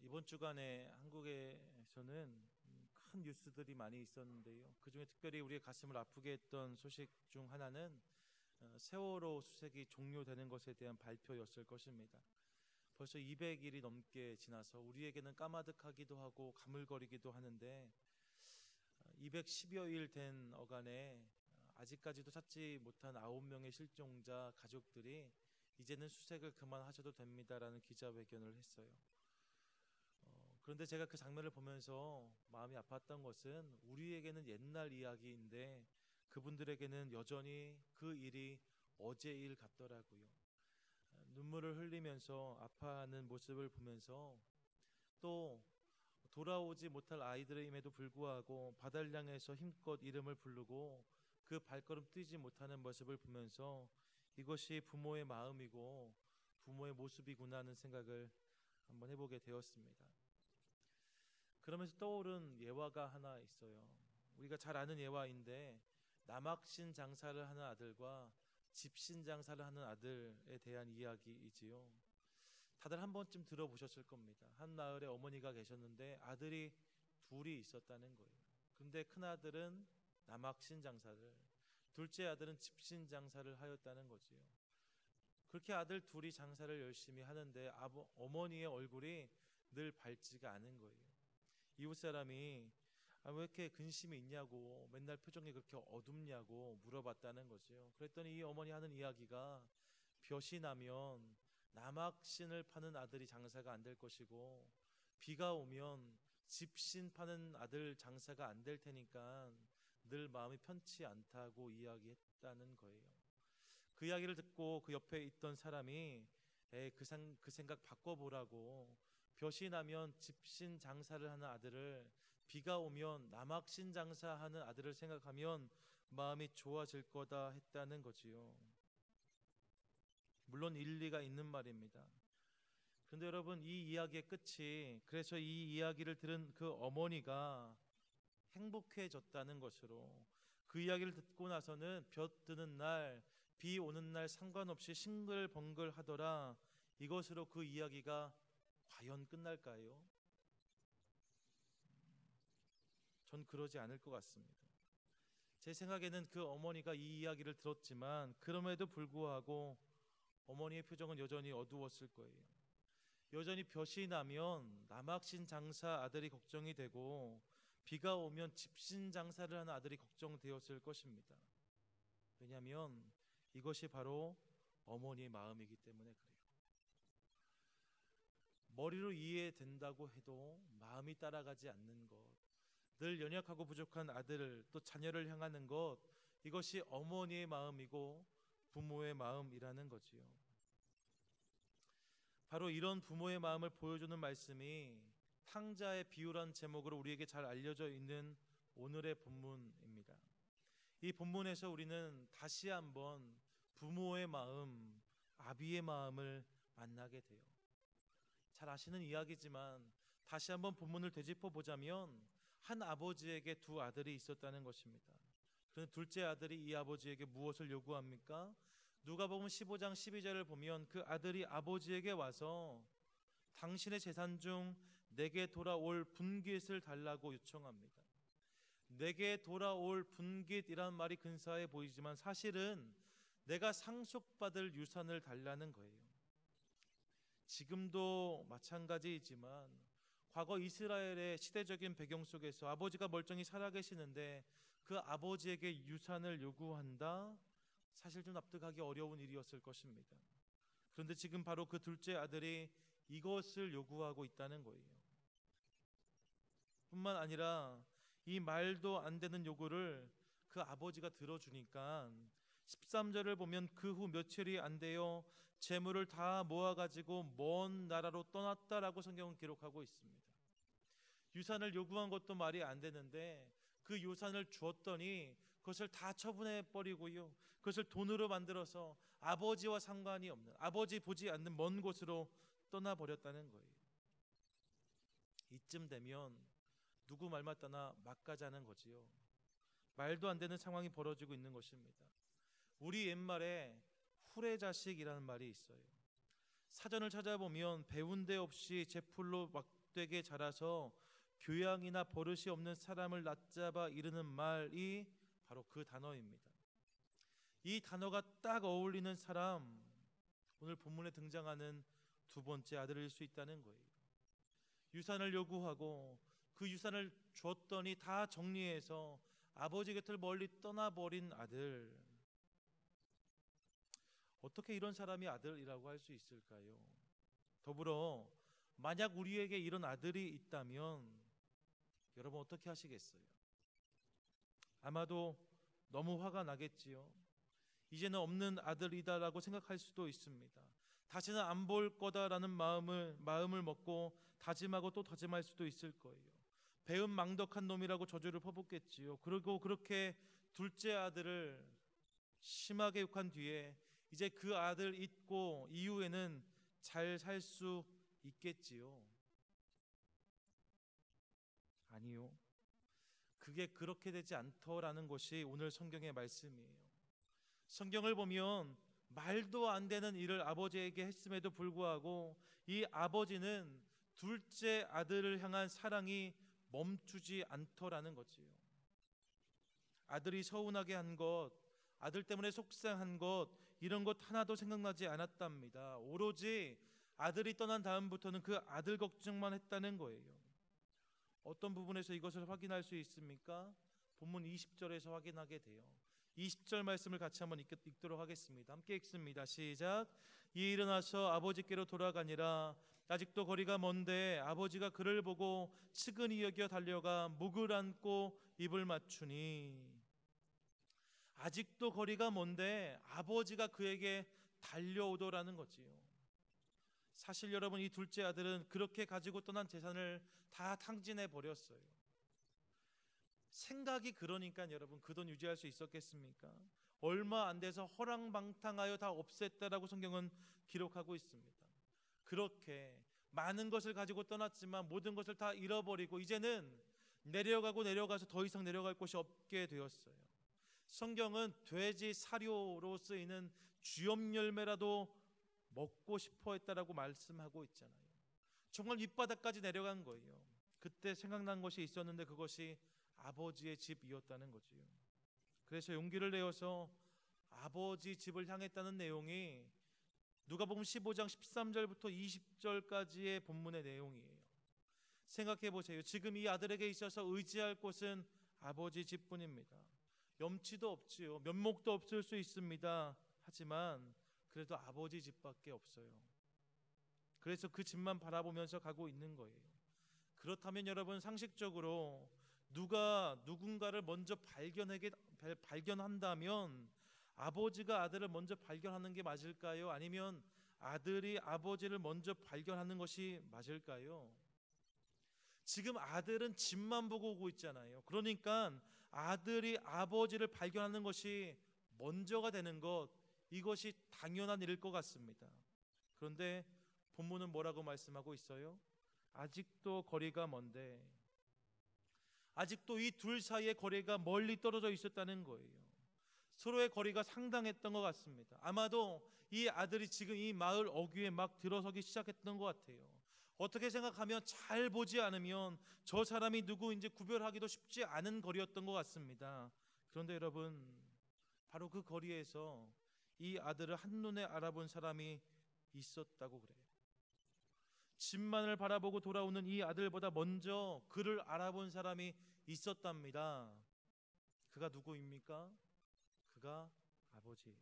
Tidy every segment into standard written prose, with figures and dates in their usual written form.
이번 주간에 한국에서는 큰 뉴스들이 많이 있었는데요. 그중에 특별히 우리의 가슴을 아프게 했던 소식 중 하나는 세월호 수색이 종료되는 것에 대한 발표였을 것입니다. 벌써 200일이 넘게 지나서 우리에게는 까마득하기도 하고 가물거리기도 하는데 210여 일 된 어간에 아직까지도 찾지 못한 9명의 실종자 가족들이 이제는 수색을 그만하셔도 됩니다라는 기자회견을 했어요. 그런데 제가 그 장면을 보면서 마음이 아팠던 것은 우리에게는 옛날 이야기인데 그분들에게는 여전히 그 일이 어제 일 같더라고요. 눈물을 흘리면서 아파하는 모습을 보면서 또 돌아오지 못할 아이들임에도 불구하고 바다를 향해서 힘껏 이름을 부르고 그 발걸음 뛰지 못하는 모습을 보면서 이것이 부모의 마음이고 부모의 모습이구나 하는 생각을 한번 해보게 되었습니다. 그러면서 떠오른 예화가 하나 있어요. 우리가 잘 아는 예화인데 남학신 장사를 하는 아들과 집신 장사를 하는 아들에 대한 이야기이지요. 다들 한 번쯤 들어보셨을 겁니다. 한 마을에 어머니가 계셨는데 아들이 둘이 있었다는 거예요. 근데 큰아들은 남학신 장사를, 둘째 아들은 집신 장사를 하였다는 거지요. 그렇게 아들 둘이 장사를 열심히 하는데 어머니의 얼굴이 늘 밝지가 않은 거예요. 이웃 사람이 왜 이렇게 근심이 있냐고, 맨날 표정이 그렇게 어둡냐고 물어봤다는 거죠. 그랬더니 이 어머니 하는 이야기가 볕이 나면 남학신을 파는 아들이 장사가 안 될 것이고 비가 오면 집신 파는 아들 장사가 안 될 테니까 늘 마음이 편치 않다고 이야기했다는 거예요. 그 이야기를 듣고 그 옆에 있던 사람이 그 생각 바꿔보라고, 볕이 나면 집신 장사를 하는 아들을, 비가 오면 남학신 장사하는 아들을 생각하면 마음이 좋아질 거다 했다는 거지요. 물론 일리가 있는 말입니다. 그런데 여러분, 이 이야기의 끝이, 그래서 이 이야기를 들은 그 어머니가 행복해졌다는 것으로, 그 이야기를 듣고 나서는 볕 드는 날, 비 오는 날 상관없이 싱글벙글 하더라, 이것으로 그 이야기가 과연 끝날까요? 전 그러지 않을 것 같습니다. 제 생각에는 그 어머니가 이 이야기를 들었지만 그럼에도 불구하고 어머니의 표정은 여전히 어두웠을 거예요. 여전히 볕이 나면 남학신 장사 아들이 걱정이 되고 비가 오면 집신 장사를 하는 아들이 걱정되었을 것입니다. 왜냐하면 이것이 바로 어머니의 마음이기 때문에 그래요. 머리로 이해된다고 해도 마음이 따라가지 않는 것, 늘 연약하고 부족한 아들을, 또 자녀를 향하는 것, 이것이 어머니의 마음이고 부모의 마음이라는 거지요. 바로 이런 부모의 마음을 보여주는 말씀이 탕자의 비유란 제목으로 우리에게 잘 알려져 있는 오늘의 본문입니다. 이 본문에서 우리는 다시 한번 부모의 마음, 아비의 마음을 만나게 돼요. 잘 아시는 이야기지만 다시 한번 본문을 되짚어 보자면 한 아버지에게 두 아들이 있었다는 것입니다. 그런데 둘째 아들이 이 아버지에게 무엇을 요구합니까? 누가복음 15장 12절을 보면 그 아들이 아버지에게 와서 당신의 재산 중 내게 돌아올 분깃을 달라고 요청합니다. 내게 돌아올 분깃이란 말이 근사해 보이지만 사실은 내가 상속받을 유산을 달라는 거예요. 지금도 마찬가지이지만 과거 이스라엘의 시대적인 배경 속에서 아버지가 멀쩡히 살아계시는데 그 아버지에게 유산을 요구한다? 사실 좀 납득하기 어려운 일이었을 것입니다. 그런데 지금 바로 그 둘째 아들이 이것을 요구하고 있다는 거예요. 뿐만 아니라 이 말도 안 되는 요구를 그 아버지가 들어주니까 13절을 보면 그 후 며칠이 안 되어 재물을 다 모아가지고 먼 나라로 떠났다라고 성경은 기록하고 있습니다. 유산을 요구한 것도 말이 안 되는데 그 유산을 주었더니 그것을 다 처분해 버리고요, 그것을 돈으로 만들어서 아버지와 상관이 없는, 아버지 보지 않는 먼 곳으로 떠나버렸다는 거예요. 이쯤 되면 누구 말 맞다나 막 가자는 거지요. 말도 안 되는 상황이 벌어지고 있는 것입니다. 우리 옛말에 후레자식이라는 말이 있어요. 사전을 찾아보면 배운 데 없이 제풀로 막 헛되게 자라서 교양이나 버릇이 없는 사람을 낮잡아 이르는 말이 바로 그 단어입니다. 이 단어가 딱 어울리는 사람, 오늘 본문에 등장하는 두 번째 아들일 수 있다는 거예요. 유산을 요구하고 그 유산을 줬더니 다 정리해서 아버지 곁을 멀리 떠나버린 아들. 어떻게 이런 사람이 아들이라고 할 수 있을까요? 더불어 만약 우리에게 이런 아들이 있다면 여러분 어떻게 하시겠어요? 아마도 너무 화가 나겠지요. 이제는 없는 아들이다라고 생각할 수도 있습니다. 다시는 안 볼 거다라는 마음을 먹고 다짐하고 또 다짐할 수도 있을 거예요. 배은망덕한 놈이라고 저주를 퍼붓겠지요. 그리고 그렇게 둘째 아들을 심하게 욕한 뒤에 이제 그 아들 잊고 이후에는 잘 살 수 있겠지요. 아니요. 그게 그렇게 되지 않더라는 것이 오늘 성경의 말씀이에요. 성경을 보면 말도 안 되는 일을 아버지에게 했음에도 불구하고 이 아버지는 둘째 아들을 향한 사랑이 멈추지 않더라는 거지요. 아들이 서운하게 한 것, 아들 때문에 속상한 것, 이런 것 하나도 생각나지 않았답니다. 오로지 아들이 떠난 다음부터는 그 아들 걱정만 했다는 거예요. 어떤 부분에서 이것을 확인할 수 있습니까? 본문 20절에서 확인하게 돼요. 20절 말씀을 같이 한번 읽도록 하겠습니다. 함께 읽습니다. 시작. 이에 일어나서 아버지께로 돌아가니라. 아직도 거리가 먼데 아버지가 그를 보고 측은히 여겨 달려가 목을 안고 입을 맞추니. 아직도 거리가 먼데 아버지가 그에게 달려오더라는 거지요. 사실 여러분, 이 둘째 아들은 그렇게 가지고 떠난 재산을 다 탕진해 버렸어요. 생각이 그러니까 여러분, 그 돈 유지할 수 있었겠습니까? 얼마 안 돼서 허랑방탕하여 다 없앴다라고 성경은 기록하고 있습니다. 그렇게 많은 것을 가지고 떠났지만 모든 것을 다 잃어버리고 이제는 내려가서 더 이상 내려갈 곳이 없게 되었어요. 성경은 돼지 사료로 쓰이는 쥐엄 열매라도 먹고 싶어 했다라고 말씀하고 있잖아요. 정말 밑바닥까지 내려간 거예요. 그때 생각난 것이 있었는데 그것이 아버지의 집이었다는 거지요. 그래서 용기를 내어서 아버지 집을 향했다는 내용이 누가복음 15장 13절부터 20절까지의 본문의 내용이에요. 생각해 보세요. 지금 이 아들에게 있어서 의지할 곳은 아버지 집뿐입니다. 염치도 없지요. 면목도 없을 수 있습니다. 하지만 그래도 아버지 집밖에 없어요. 그래서 그 집만 바라보면서 가고 있는 거예요. 그렇다면 여러분, 상식적으로 누군가를 먼저 발견한다면 아버지가 아들을 먼저 발견하는 게 맞을까요? 아니면 아들이 아버지를 먼저 발견하는 것이 맞을까요? 지금 아들은 집만 보고 오고 있잖아요. 그러니까 아들이 아버지를 발견하는 것이 먼저가 되는 것, 이것이 당연한 일일 것 같습니다. 그런데 본문은 뭐라고 말씀하고 있어요? 아직도 거리가 먼데, 아직도 이 둘 사이의 거리가 멀리 떨어져 있었다는 거예요. 서로의 거리가 상당했던 것 같습니다. 아마도 이 아들이 지금 이 마을 어귀에 막 들어서기 시작했던 것 같아요. 어떻게 생각하면 잘 보지 않으면 저 사람이 누구인지 구별하기도 쉽지 않은 거리였던 것 같습니다. 그런데 여러분, 바로 그 거리에서 이 아들을 한눈에 알아본 사람이 있었다고 그래요. 집만을 바라보고 돌아오는 이 아들보다 먼저 그를 알아본 사람이 있었답니다. 그가 누구입니까? 그가 아버지예요.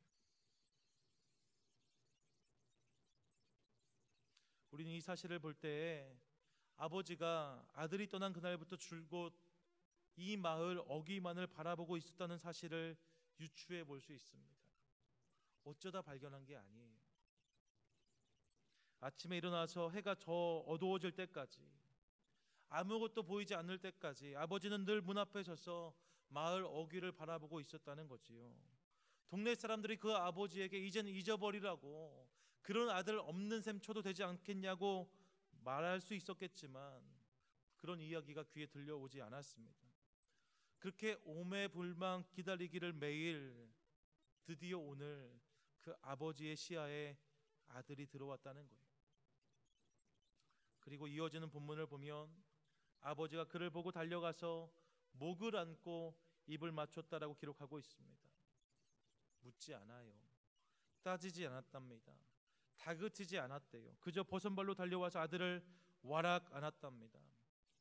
우리는 이 사실을 볼 때 아버지가 아들이 떠난 그날부터 줄곧 이 마을 어귀만을 바라보고 있었다는 사실을 유추해 볼 수 있습니다. 어쩌다 발견한 게 아니에요. 아침에 일어나서 해가 어두워질 때까지, 아무것도 보이지 않을 때까지 아버지는 늘 문 앞에 서서 마을 어귀를 바라보고 있었다는 거지요. 동네 사람들이 그 아버지에게 이제는 잊어버리라고, 그런 아들 없는 셈 쳐도 되지 않겠냐고 말할 수 있었겠지만 그런 이야기가 귀에 들려오지 않았습니다. 그렇게 오매불망 기다리기를 매일, 드디어 오늘 그 아버지의 시야에 아들이 들어왔다는 거예요. 그리고 이어지는 본문을 보면 아버지가 그를 보고 달려가서 목을 안고 입을 맞췄다라고 기록하고 있습니다. 묻지 않아요. 따지지 않았답니다. 다그치지 않았대요. 그저 버선발로 달려와서 아들을 와락 안았답니다.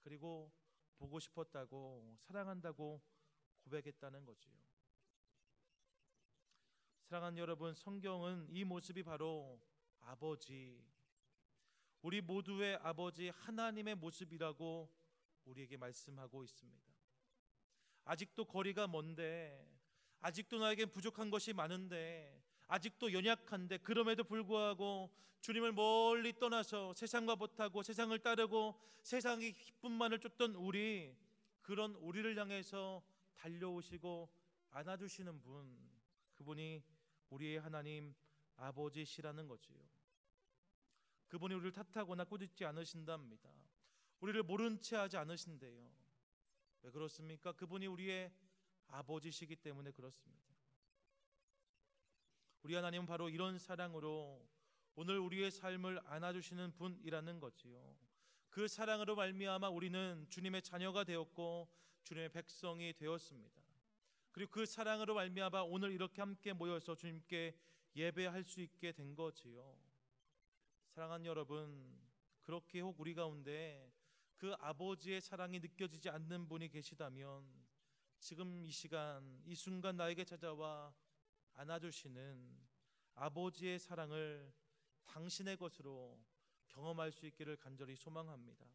그리고 보고 싶었다고, 사랑한다고 고백했다는 거지요. 사랑하는 여러분, 성경은 이 모습이 바로 아버지, 우리 모두의 아버지 하나님의 모습이라고 우리에게 말씀하고 있습니다. 아직도 거리가 먼데, 아직도 나에겐 부족한 것이 많은데, 아직도 연약한데, 그럼에도 불구하고 주님을 멀리 떠나서 세상과 못하고 세상을 따르고 세상의 기쁨만을 쫓던 우리, 그런 우리를 향해서 달려오시고 안아주시는 분, 그분이 우리의 하나님 아버지시라는 거지요. 그분이 우리를 탓하거나 꾸짖지 않으신답니다. 우리를 모른 채 하지 않으신대요. 왜 그렇습니까? 그분이 우리의 아버지시기 때문에 그렇습니다. 우리 하나님은 바로 이런 사랑으로 오늘 우리의 삶을 안아주시는 분이라는 거지요. 그 사랑으로 말미암아 우리는 주님의 자녀가 되었고 주님의 백성이 되었습니다. 그리고 그 사랑으로 말미암아 오늘 이렇게 함께 모여서 주님께 예배할 수 있게 된 거지요. 사랑하는 여러분, 그렇게 혹 우리 가운데 그 아버지의 사랑이 느껴지지 않는 분이 계시다면 지금 이 시간, 이 순간 나에게 찾아와 안아주시는 아버지의 사랑을 당신의 것으로 경험할 수 있기를 간절히 소망합니다.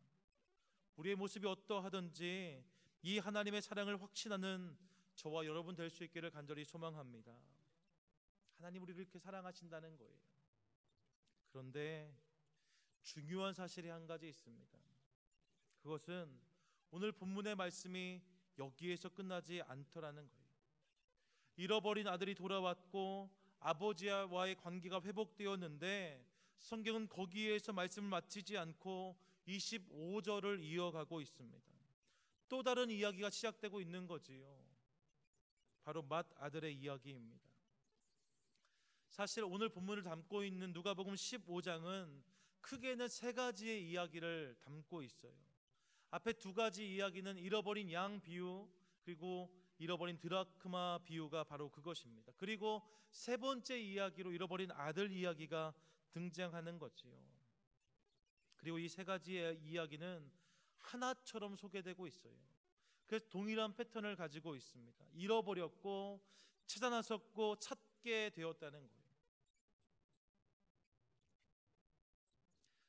우리의 모습이 어떠하든지 이 하나님의 사랑을 확신하는 저와 여러분 될 수 있기를 간절히 소망합니다. 하나님 우리를 이렇게 사랑하신다는 거예요. 그런데 중요한 사실이 한 가지 있습니다. 그것은 오늘 본문의 말씀이 여기에서 끝나지 않더라는 거예요. 잃어버린 아들이 돌아왔고 아버지와의 관계가 회복되었는데 성경은 거기에서 말씀을 마치지 않고 25절을 이어가고 있습니다. 또 다른 이야기가 시작되고 있는 거지요. 바로 맏아들의 이야기입니다. 사실 오늘 본문을 담고 있는 누가복음 15장은 크게는 세 가지의 이야기를 담고 있어요. 앞에 두 가지 이야기는 잃어버린 양 비유, 그리고 잃어버린 드라크마 비유가 바로 그것입니다. 그리고 세 번째 이야기로 잃어버린 아들 이야기가 등장하는 거지요. 그리고 이 세 가지의 이야기는 하나처럼 소개되고 있어요. 그래서 동일한 패턴을 가지고 있습니다. 잃어버렸고 찾아 나섰고 찾게 되었다는 거예요.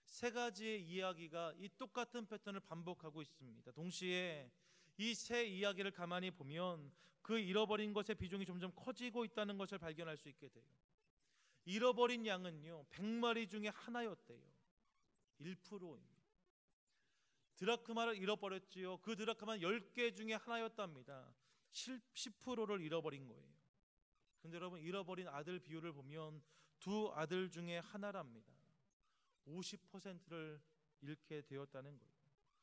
세 가지의 이야기가 이 똑같은 패턴을 반복하고 있습니다. 동시에 이 세 이야기를 가만히 보면 그 잃어버린 것의 비중이 점점 커지고 있다는 것을 발견할 수 있게 돼요. 잃어버린 양은요 100마리 중에 하나였대요. 1%입니다. 드라크마를 잃어버렸지요. 그 드라크마는 10개 중에 하나였답니다. 10%를 잃어버린 거예요. 그런데 여러분, 잃어버린 아들 비율을 보면 두 아들 중에 하나랍니다. 50%를 잃게 되었다는 거예요.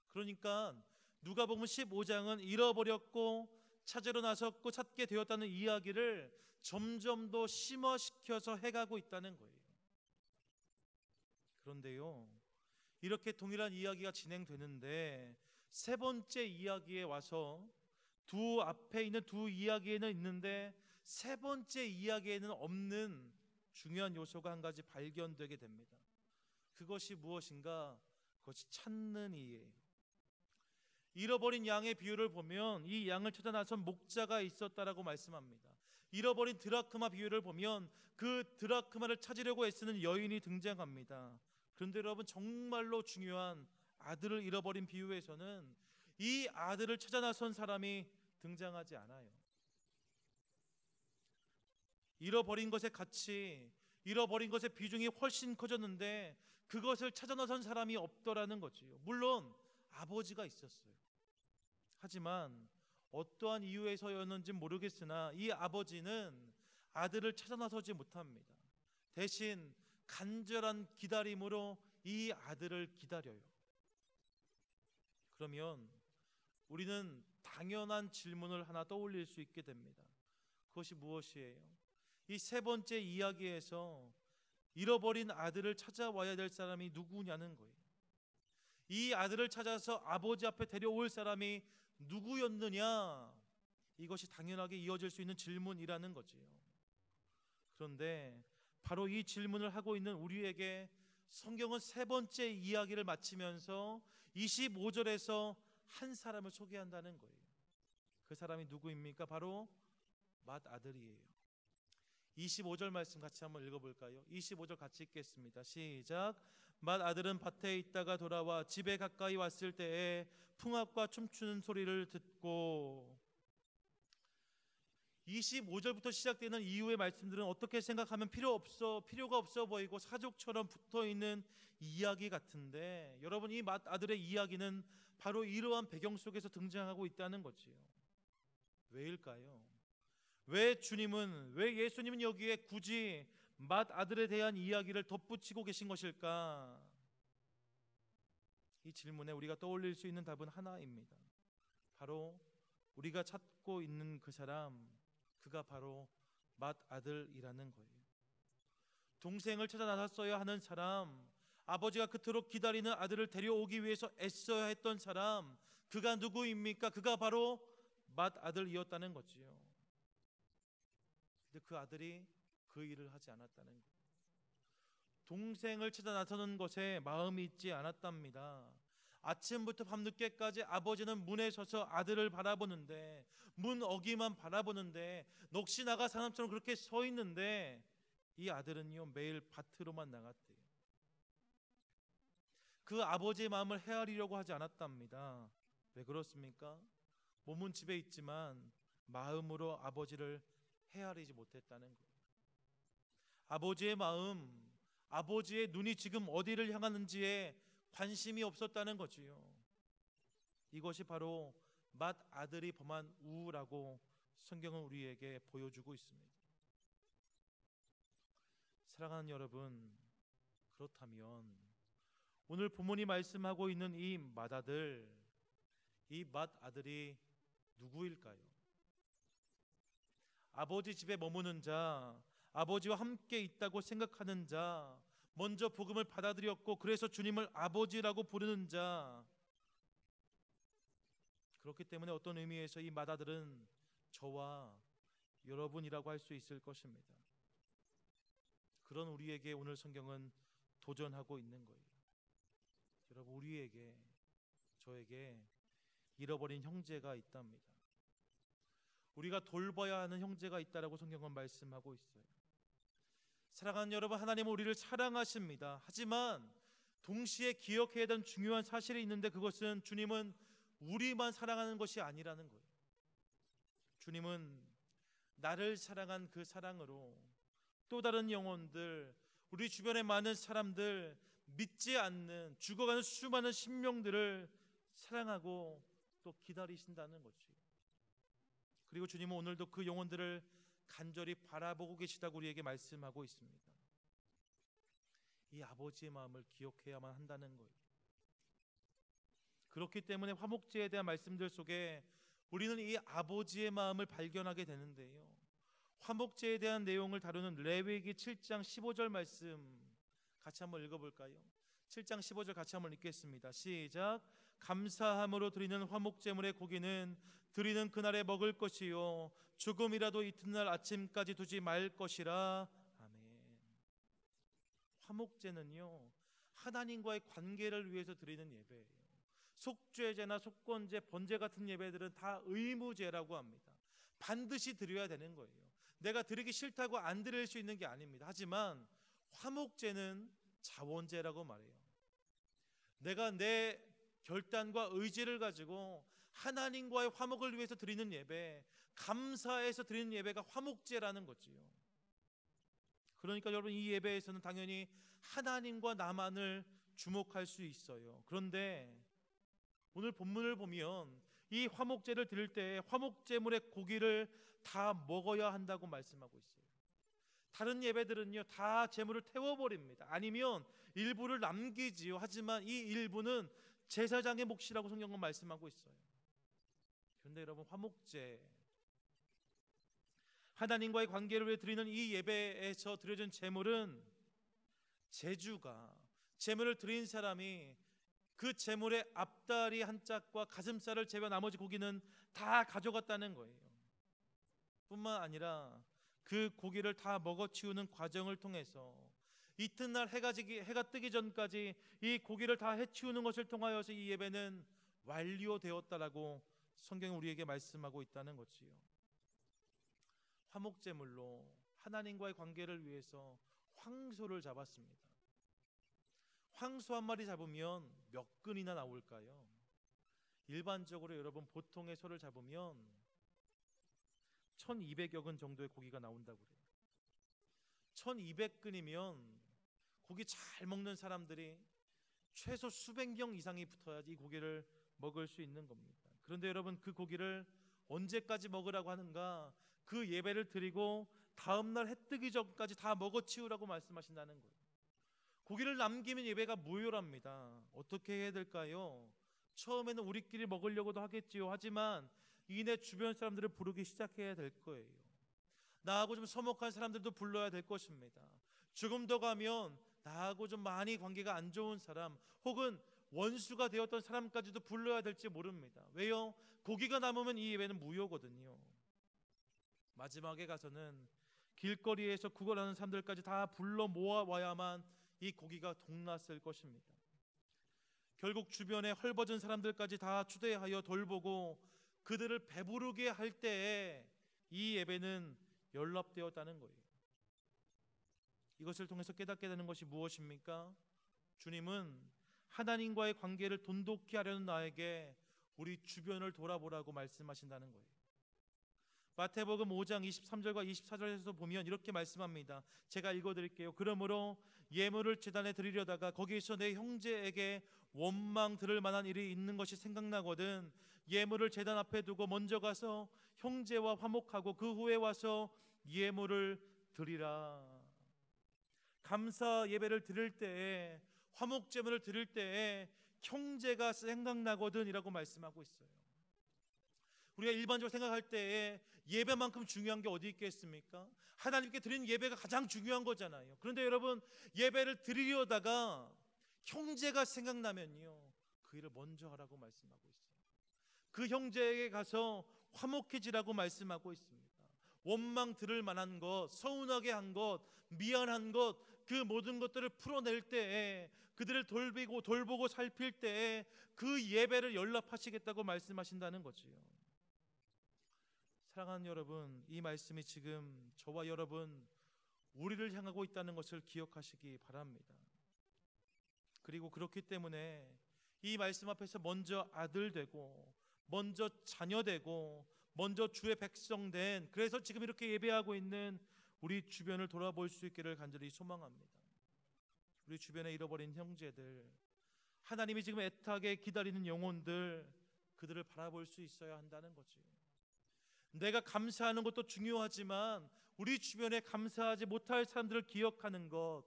그러니까 누가복음 15장은 잃어버렸고 찾으러 나섰고 찾게 되었다는 이야기를 점점 더 심화시켜서 해가고 있다는 거예요. 그런데요, 이렇게 동일한 이야기가 진행되는데 세 번째 이야기에 와서 두 앞에 있는 두 이야기에는 있는데 세 번째 이야기에는 없는 중요한 요소가 한 가지 발견되게 됩니다. 그것이 무엇인가? 그것이 찾는 이예요. 잃어버린 양의 비유를 보면 이 양을 찾아 나선 목자가 있었다라고 말씀합니다. 잃어버린 드라크마 비유를 보면 그 드라크마를 찾으려고 애쓰는 여인이 등장합니다. 그런데 여러분, 정말로 중요한 아들을 잃어버린 비유에서는 이 아들을 찾아 나선 사람이 등장하지 않아요. 잃어버린 것의 가치, 잃어버린 것의 비중이 훨씬 커졌는데 그것을 찾아 나선 사람이 없더라는 거지요. 물론 아버지가 있었어요. 하지만 어떠한 이유에서였는지 모르겠으나 이 아버지는 아들을 찾아 나서지 못합니다. 대신 간절한 기다림으로 이 아들을 기다려요. 그러면 우리는 당연한 질문을 하나 떠올릴 수 있게 됩니다. 그것이 무엇이에요? 이 세 번째 이야기에서 잃어버린 아들을 찾아와야 될 사람이 누구냐는 거예요. 이 아들을 찾아서 아버지 앞에 데려올 사람이 누구였느냐? 이것이 당연하게 이어질 수 있는 질문이라는 거지요. 그런데 바로 이 질문을 하고 있는 우리에게 성경은 세 번째 이야기를 마치면서 25절에서 한 사람을 소개한다는 거예요. 그 사람이 누구입니까? 바로 맏아들이에요. 25절 말씀 같이 한번 읽어볼까요? 25절 같이 읽겠습니다. 시작. 맏아들은 밭에 있다가 돌아와 집에 가까이 왔을 때에 풍악과 춤추는 소리를 듣고, 25절부터 시작되는 이후의 말씀들은 어떻게 생각하면 필요가 없어 보이고 사족처럼 붙어있는 이야기 같은데, 여러분, 이 맏아들의 이야기는 바로 이러한 배경 속에서 등장하고 있다는 거지요. 왜일까요? 왜 예수님은 여기에 굳이 맏아들에 대한 이야기를 덧붙이고 계신 것일까? 이 질문에 우리가 떠올릴 수 있는 답은 하나입니다. 바로 우리가 찾고 있는 그 사람, 그가 바로 맏아들이라는 거예요. 동생을 찾아 나섰어야 하는 사람, 아버지가 그토록 기다리는 아들을 데려오기 위해서 애써야 했던 사람, 그가 누구입니까? 그가 바로 맏아들이었다는 거지요. 근데 그 아들이 그 일을 하지 않았다는 거예요. 동생을 찾아 나서는 것에 마음이 있지 않았답니다. 아침부터 밤늦게까지 아버지는 문에 서서 아들을 바라보는데, 문 어기만 바라보는데, 넋이 나가 사람처럼 그렇게 서 있는데, 이 아들은요 매일 밭으로만 나갔대요. 그 아버지의 마음을 헤아리려고 하지 않았답니다. 왜 그렇습니까? 몸은 집에 있지만 마음으로 아버지를 헤아리지 못했다는 거예요. 아버지의 마음, 아버지의 눈이 지금 어디를 향하는지에 관심이 없었다는 거지요. 이것이 바로 맏아들이 범한 우라고 성경은 우리에게 보여주고 있습니다. 사랑하는 여러분, 그렇다면 오늘 본문이 말씀하고 있는 이 맏아들이 누구일까요? 아버지 집에 머무는 자, 아버지와 함께 있다고 생각하는 자, 먼저 복음을 받아들였고 그래서 주님을 아버지라고 부르는 자. 그렇기 때문에 어떤 의미에서 이 맏아들은 저와 여러분이라고 할 수 있을 것입니다. 그런 우리에게 오늘 성경은 도전하고 있는 거예요. 여러분, 우리에게, 저에게 잃어버린 형제가 있답니다. 우리가 돌봐야 하는 형제가 있다라고 성경은 말씀하고 있어요. 사랑하는 여러분, 하나님은 우리를 사랑하십니다. 하지만 동시에 기억해야 되는 중요한 사실이 있는데, 그것은 주님은 우리만 사랑하는 것이 아니라는 거예요. 주님은 나를 사랑한 그 사랑으로 또 다른 영혼들, 우리 주변의 많은 사람들, 믿지 않는 죽어가는 수많은 심령들을 사랑하고 또 기다리신다는 거지. 그리고 주님은 오늘도 그 영혼들을 간절히 바라보고 계시다고 우리에게 말씀하고 있습니다. 이 아버지의 마음을 기억해야만 한다는 거예요. 그렇기 때문에 화목제에 대한 말씀들 속에 우리는 이 아버지의 마음을 발견하게 되는데요, 화목제에 대한 내용을 다루는 레위기 7장 15절 말씀 같이 한번 읽어볼까요? 7장 15절 같이 한번 읽겠습니다. 시작. 감사함으로 드리는 화목제물의 고기는 드리는 그날에 먹을 것이요 조금이라도 이튿날 아침까지 두지 말 것이라. 아멘. 화목제는요 하나님과의 관계를 위해서 드리는 예배예요. 속죄제나 속건제, 번제 같은 예배들은 다 의무제라고 합니다. 반드시 드려야 되는 거예요. 내가 드리기 싫다고 안 드릴 수 있는 게 아닙니다. 하지만 화목제는 자원제라고 말해요. 내가 내 결단과 의지를 가지고 하나님과의 화목을 위해서 드리는 예배, 감사해서 드리는 예배가 화목제라는 거지요. 그러니까 여러분, 이 예배에서는 당연히 하나님과 나만을 주목할 수 있어요. 그런데 오늘 본문을 보면 이 화목제를 드릴 때 화목제물의 고기를 다 먹어야 한다고 말씀하고 있어요. 다른 예배들은요 다 제물을 태워버립니다. 아니면 일부를 남기지요. 하지만 이 일부는 제사장의 몫이라고 성경은 말씀하고 있어요. 그런데 여러분, 화목제, 하나님과의 관계를 위해 드리는 이 예배에서 드려진 제물은 제물을 드린 사람이 그 제물의 앞다리 한 짝과 가슴살을 제외한 나머지 고기는 다 가져갔다는 거예요. 뿐만 아니라 그 고기를 다 먹어치우는 과정을 통해서 이튿날 해가 뜨기 전까지 이 고기를 다 해치우는 것을 통하여서 이 예배는 완료되었다라고 성경이 우리에게 말씀하고 있다는 거지요. 화목제물로 하나님과의 관계를 위해서 황소를 잡았습니다. 황소 한 마리 잡으면 몇 근이나 나올까요? 일반적으로 여러분 보통의 소를 잡으면 1200여 근 정도의 고기가 나온다고 그래요. 1200근이면 고기 잘 먹는 사람들이 최소 수백 경 이상이 붙어야지 이 고기를 먹을 수 있는 겁니다. 그런데 여러분, 그 고기를 언제까지 먹으라고 하는가? 그 예배를 드리고 다음날 해 뜨기 전까지 다 먹어치우라고 말씀하신다는 거예요. 고기를 남기면 예배가 무효랍니다. 어떻게 해야 될까요? 처음에는 우리끼리 먹으려고도 하겠지요. 하지만 이내 주변 사람들을 부르기 시작해야 될 거예요. 나하고 좀 서먹한 사람들도 불러야 될 것입니다. 조금 더 가면 나하고 좀 많이 관계가 안 좋은 사람, 혹은 원수가 되었던 사람까지도 불러야 될지 모릅니다. 왜요? 고기가 남으면 이 예배는 무효거든요. 마지막에 가서는 길거리에서 구걸하는 사람들까지 다 불러 모아와야만 이 고기가 동났을 것입니다. 결국 주변에 헐벗은 사람들까지 다 초대하여 돌보고 그들을 배부르게 할 때에 이 예배는 연락되었다는 거예요. 이것을 통해서 깨닫게 되는 것이 무엇입니까? 주님은 하나님과의 관계를 돈독히 하려는 나에게 우리 주변을 돌아보라고 말씀하신다는 거예요. 마태복음 5장 23절과 24절에서 보면 이렇게 말씀합니다. 제가 읽어드릴게요. 그러므로 예물을 제단에 드리려다가 거기에서 내 형제에게 원망 들을 만한 일이 있는 것이 생각나거든 예물을 제단 앞에 두고 먼저 가서 형제와 화목하고 그 후에 와서 예물을 드리라. 감사 예배를 드릴 때에, 화목 제물을 드릴 때에 형제가 생각나거든 이라고 말씀하고 있어요. 우리가 일반적으로 생각할 때에 예배만큼 중요한 게 어디 있겠습니까? 하나님께 드리는 예배가 가장 중요한 거잖아요. 그런데 여러분, 예배를 드리려다가 형제가 생각나면요, 그 일을 먼저 하라고 말씀하고 있어요. 그 형제에게 가서 화목해지라고 말씀하고 있습니다. 원망 들을 만한 것, 서운하게 한 것, 미안한 것, 그 모든 것들을 풀어낼 때에, 그들을 돌보고 살필 때에 그 예배를 연락하시겠다고 말씀하신다는 거지요. 사랑하는 여러분, 이 말씀이 지금 저와 여러분 우리를 향하고 있다는 것을 기억하시기 바랍니다. 그리고 그렇기 때문에 이 말씀 앞에서 먼저 아들 되고, 먼저 자녀 되고, 먼저 주의 백성 된, 그래서 지금 이렇게 예배하고 있는 우리 주변을 돌아볼 수 있기를 간절히 소망합니다. 우리 주변에 잃어버린 형제들, 하나님이 지금 애타게 기다리는 영혼들, 그들을 바라볼 수 있어야 한다는 거지. 내가 감사하는 것도 중요하지만 우리 주변에 감사하지 못할 사람들을 기억하는 것,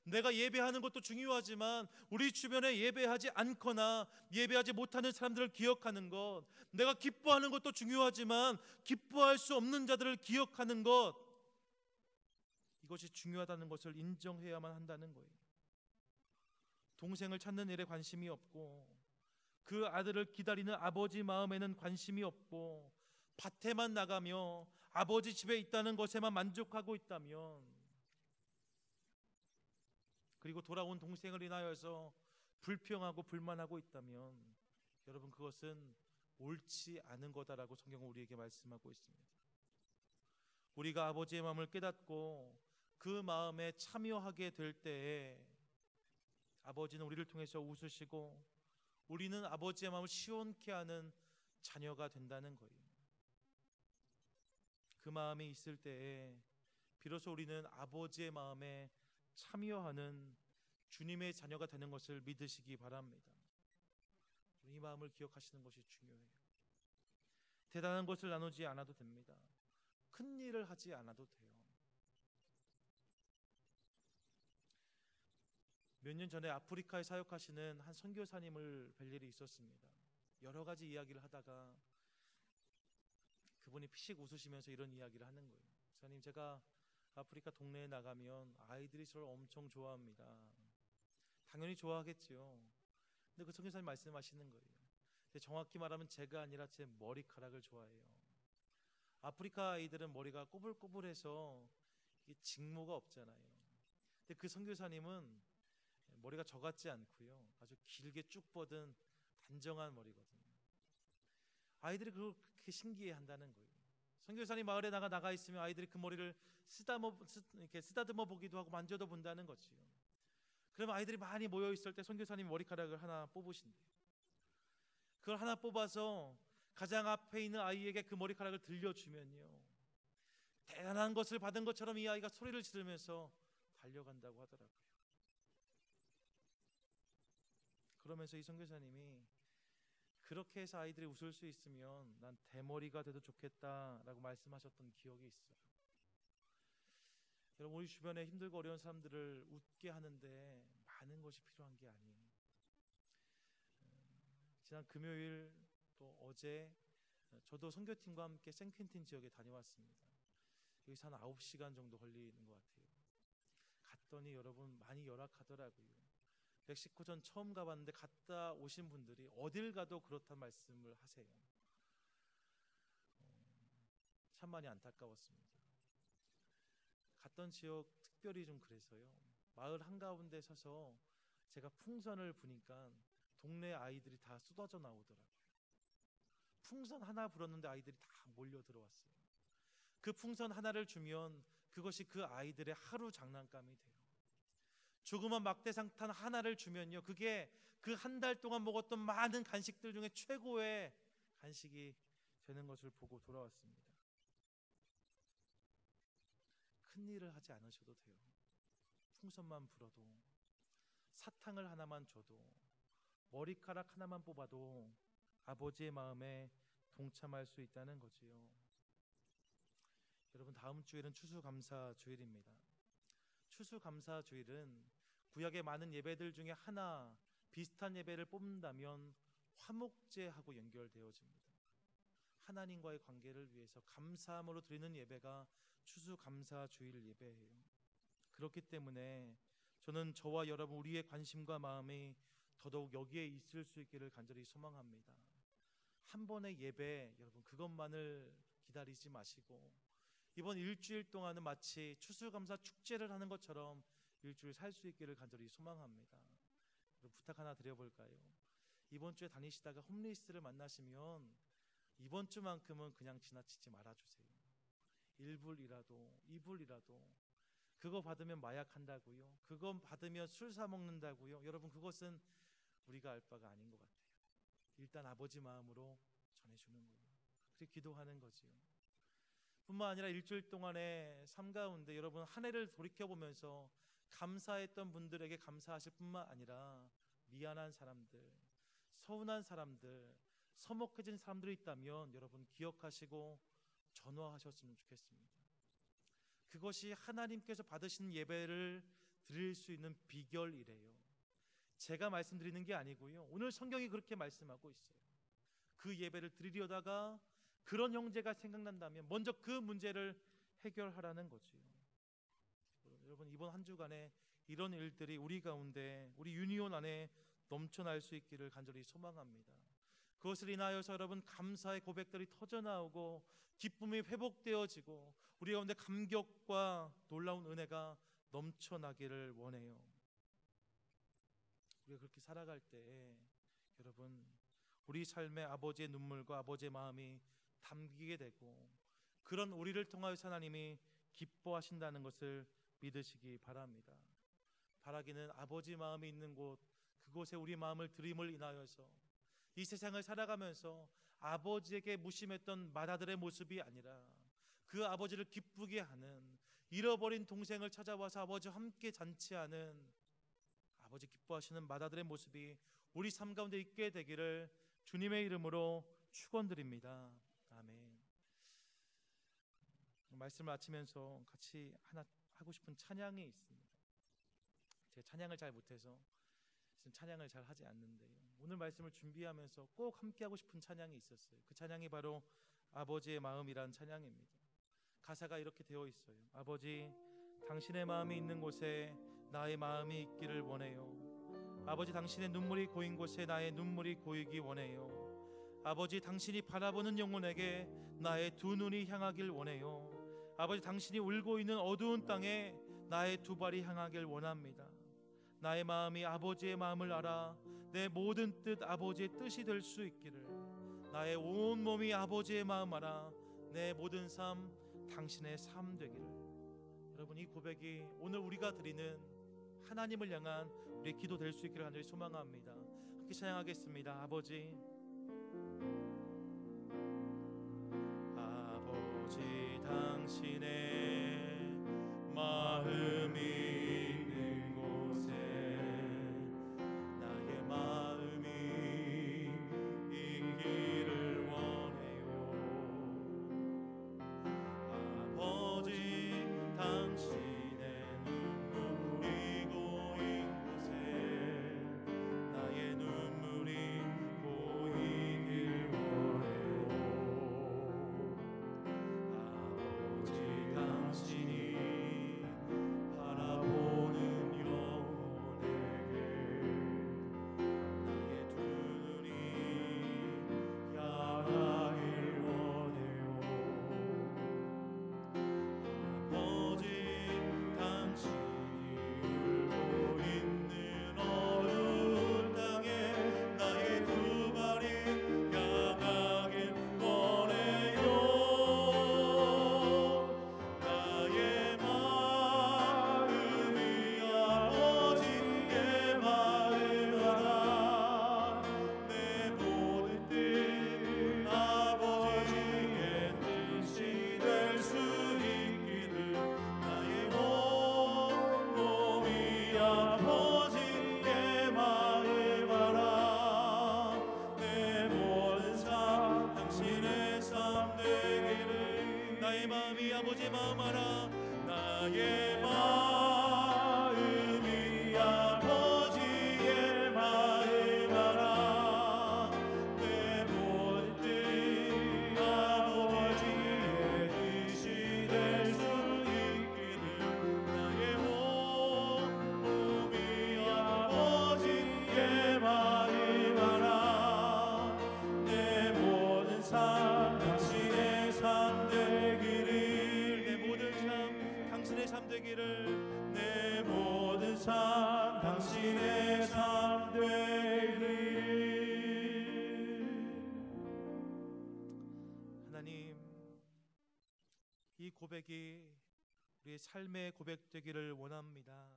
내가 예배하는 것도 중요하지만 우리 주변에 예배하지 않거나 예배하지 못하는 사람들을 기억하는 것, 내가 기뻐하는 것도 중요하지만 기뻐할 수 없는 자들을 기억하는 것, 이것이 중요하다는 것을 인정해야만 한다는 거예요. 동생을 찾는 일에 관심이 없고 그 아들을 기다리는 아버지 마음에는 관심이 없고 밭에만 나가며 아버지 집에 있다는 것에만 만족하고 있다면, 그리고 돌아온 동생을 인하여서 불평하고 불만하고 있다면, 여러분, 그것은 옳지 않은 거다라고 성경은 우리에게 말씀하고 있습니다. 우리가 아버지의 마음을 깨닫고 그 마음에 참여하게 될 때에 아버지는 우리를 통해서 웃으시고 우리는 아버지의 마음을 시원케 하는 자녀가 된다는 거예요. 그 마음이 있을 때에 비로소 우리는 아버지의 마음에 참여하는 주님의 자녀가 되는 것을 믿으시기 바랍니다. 이 마음을 기억하시는 것이 중요해요. 대단한 것을 나누지 않아도 됩니다. 큰 일을 하지 않아도 돼요. 몇 년 전에 아프리카에 사역하시는 한 선교사님을 뵐 일이 있었습니다. 여러 가지 이야기를 하다가 그분이 피식 웃으시면서 이런 이야기를 하는 거예요. 목사님, 제가 아프리카 동네에 나가면 아이들이 저를 엄청 좋아합니다. 당연히 좋아하겠죠. 근데 그 선교사님 말씀하시는 거예요. 정확히 말하면 제가 아니라 제 머리카락을 좋아해요. 아프리카 아이들은 머리가 꼬불꼬불해서 이게 직모가 없잖아요. 근데 그 선교사님은 머리가 저 같지 않고요, 아주 길게 쭉 뻗은 단정한 머리거든요. 아이들이 그걸 그렇게 신기해 한다는 거예요. 선교사님 마을에 나가 있으면 아이들이 그 머리를 이렇게 쓰다듬어 보기도 하고 만져도 본다는 거지요. 그러면 아이들이 많이 모여 있을 때 선교사님이 머리카락을 하나 뽑으신대요. 그걸 하나 뽑아서 가장 앞에 있는 아이에게 그 머리카락을 들려주면요, 대단한 것을 받은 것처럼 이 아이가 소리를 지르면서 달려간다고 하더라고요. 그러면서 이 선교사님이 그렇게 해서 아이들이 웃을 수 있으면 난 대머리가 돼도 좋겠다라고 말씀하셨던 기억이 있어요. 여러분, 우리 주변에 힘들고 어려운 사람들을 웃게 하는데 많은 것이 필요한 게 아니에요. 지난 금요일 또 어제 저도 선교팀과 함께 생퀸틴 지역에 다녀왔습니다. 여기서 한 9시간 정도 걸리는 것 같아요. 갔더니 여러분 많이 열악하더라고요. 멕시코전 처음 가봤는데 갔다 오신 분들이 어딜 가도 그렇단 말씀을 하세요. 참 많이 안타까웠습니다. 갔던 지역 특별히 좀 그래서요, 마을 한가운데 서서 제가 풍선을 부니까 동네 아이들이 다 쏟아져 나오더라고요. 풍선 하나 불었는데 아이들이 다 몰려 들어왔어요. 그 풍선 하나를 주면 그것이 그 아이들의 하루 장난감이 돼요. 조그만 막대상탄 하나를 주면요, 그게 그 한 달 동안 먹었던 많은 간식들 중에 최고의 간식이 되는 것을 보고 돌아왔습니다. 큰 일을 하지 않으셔도 돼요. 풍선만 불어도, 사탕을 하나만 줘도, 머리카락 하나만 뽑아도 아버지의 마음에 동참할 수 있다는 거지요. 여러분, 다음 주일은 추수감사주일입니다. 추수감사주일은 구약의 많은 예배들 중에 하나, 비슷한 예배를 뽑는다면 화목제하고 연결되어집니다. 하나님과의 관계를 위해서 감사함으로 드리는 예배가 추수감사주일 예배예요. 그렇기 때문에 저는 저와 여러분 우리의 관심과 마음이 더더욱 여기에 있을 수 있기를 간절히 소망합니다. 한 번의 예배, 여러분 그것만을 기다리지 마시고 이번 일주일 동안은 마치 추수감사 축제를 하는 것처럼 일주일 살 수 있기를 간절히 소망합니다. 부탁 하나 드려볼까요? 이번 주에 다니시다가 홈리스를 만나시면 이번 주만큼은 그냥 지나치지 말아주세요. 1불이라도 2불이라도 그거 받으면 마약한다고요? 그거 받으면 술 사 먹는다고요? 여러분, 그것은 우리가 알 바가 아닌 것 같아요. 일단 아버지 마음으로 전해주는 거예요. 그렇게 기도하는 거지요. 뿐만 아니라 일주일 동안의 삶 가운데 여러분 한 해를 돌이켜보면서 감사했던 분들에게 감사하실 뿐만 아니라 미안한 사람들, 서운한 사람들, 서먹해진 사람들이 있다면 여러분 기억하시고 전화하셨으면 좋겠습니다. 그것이 하나님께서 받으신 예배를 드릴 수 있는 비결이래요. 제가 말씀드리는 게 아니고요, 오늘 성경이 그렇게 말씀하고 있어요. 그 예배를 드리려다가 그런 형제가 생각난다면 먼저 그 문제를 해결하라는 거지요. 여러분, 이번 한 주간에 이런 일들이 우리 가운데, 우리 유니온 안에 넘쳐날 수 있기를 간절히 소망합니다. 그것을 인하여서 여러분 감사의 고백들이 터져나오고 기쁨이 회복되어지고 우리 가운데 감격과 놀라운 은혜가 넘쳐나기를 원해요. 우리가 그렇게 살아갈 때 여러분 우리 삶에 아버지의 눈물과 아버지의 마음이 담기게 되고 그런 우리를 통하여서 하나님이 기뻐하신다는 것을 믿으시기 바랍니다. 바라기는 아버지 마음이 있는 곳, 그곳에 우리 마음을 드림을 인하여서 이 세상을 살아가면서 아버지에게 무심했던 맏아들의 모습이 아니라 그 아버지를 기쁘게 하는, 잃어버린 동생을 찾아와서 아버지와 함께 잔치하는 아버지 기뻐하시는 맏아들의 모습이 우리 삶 가운데 있게 되기를 주님의 이름으로 축원드립니다. 아멘. 말씀을 마치면서 같이 하나 하고 싶은 찬양이 있습니다. 제가 찬양을 잘 못해서 찬양을 잘 하지 않는데요, 오늘 말씀을 준비하면서 꼭 함께 하고 싶은 찬양이 있었어요. 그 찬양이 바로 아버지의 마음이란 찬양입니다. 가사가 이렇게 되어 있어요. 아버지, 당신의 마음이 있는 곳에 나의 마음이 있기를 원해요. 아버지, 당신의 눈물이 고인 곳에 나의 눈물이 고이기 원해요. 아버지, 당신이 바라보는 영혼에게 나의 두 눈이 향하길 원해요. 아버지, 당신이 울고 있는 어두운 땅에 나의 두 발이 향하길 원합니다. 나의 마음이 아버지의 마음을 알아 내 모든 뜻 아버지의 뜻이 될 수 있기를, 나의 온 몸이 아버지의 마음 알아 내 모든 삶 당신의 삶 되기를. 여러분, 이 고백이 오늘 우리가 드리는 하나님을 향한 우리의 기도 될 수 있기를 간절히 소망합니다. 함께 찬양하겠습니다. 아버지, 아버지, 당신의 마음이 있는 곳에 나의 마음이 있기를 원해요. 아버지, 당신의 눈물이 고인 곳에 나의 눈물이 고이길 원해요. 아버지, 당신이 바라보는 영혼에게 나의 두 눈이 향하길 원해요. 아버지, 당신이 울고 있는 어두운 땅에 나의 두 발이 향하길 원해요. 나의 마음이 아버지의 마음을 알아 내 모든 뜻 아버지의 뜻이 될 수 있기를, 나의 온 몸이 아버지의 마음을 알아 내 모든 삶 당신의 삶 되기를. 나의 마음이 아버지의 마음 알아 나의 마음이 아버지의 마음 알아 내 모든 뜻 아버지의 뜻이 될 수 있기를, 나의 온 몸이 아버지의 마음 알아 내 모든 삶 당신의 삶 되기를. 내 모든 삶 당신의 삶 되기를. 내 모든 삶 당신의 삶 되기를. 하나님, 이 고백이 우리의 삶의 고백 되기를 원합니다.